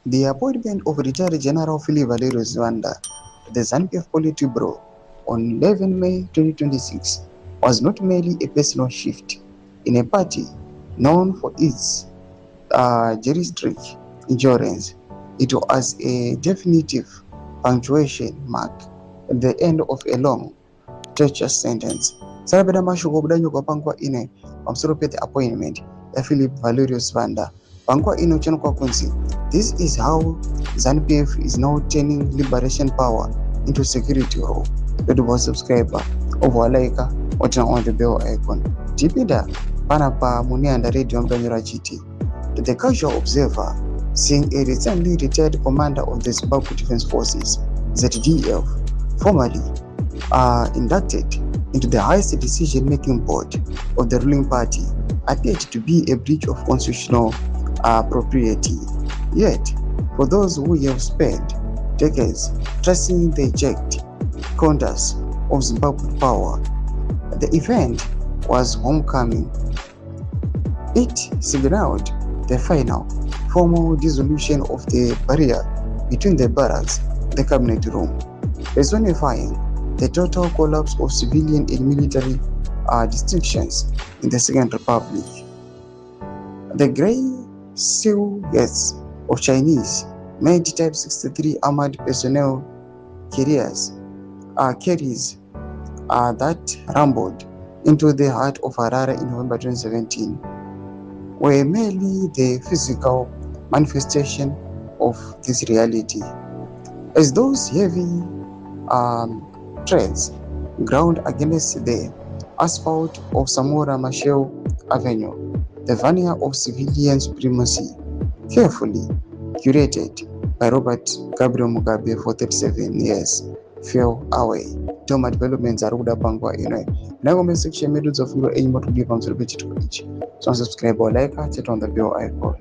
The appointment of retired General Philip Valerio Zwanda to the ZANU-PF Politburo on 11 May 2026 was not merely a personal shift in a party known for its geriatric endurance. It was a definitive punctuation mark at the end of a long, torturous sentence. Sarabeda mashuko kudanyuka pangwa ine pamusoro the appointment ya Philip Valerio Zwanda. Pangwa ine uchano kwa kunzi. This is how ZANU-PF is now turning liberation power into security role. Notable subscriber overlaika watching on the bell icon. Tipida panapa munianda radio mbanyura chiti. To the casual observer, seeing a recently retired commander of the Zimbabwe Defense Forces, ZDF, formally inducted into the highest decision-making board of the ruling party appeared to be a breach of constitutional propriety. Yet, for those who have spent decades tracing the exact contours of Zimbabwe power, the event was homecoming. It signaled the final, formal dissolution of the barrier between the barracks and the cabinet room, personifying the total collapse of civilian and military distinctions in the Second Republic. The grey silhouettes of Chinese made Type 63 armored personnel carriers that rumbled into the heart of Harare in November 2017 were merely the physical manifestation of this reality. As those heavy treads ground against the asphalt of Samora Machel Avenue, the veneer of civilian supremacy, carefully curated by Robert Gabriel Mugabe for 37 years, fell away. Toma developments are ruda pangwa ino. Na comment section meduzo furo enyi motu diva msuru bechi tukuichi. So subscribe or like, hit on the bell icon.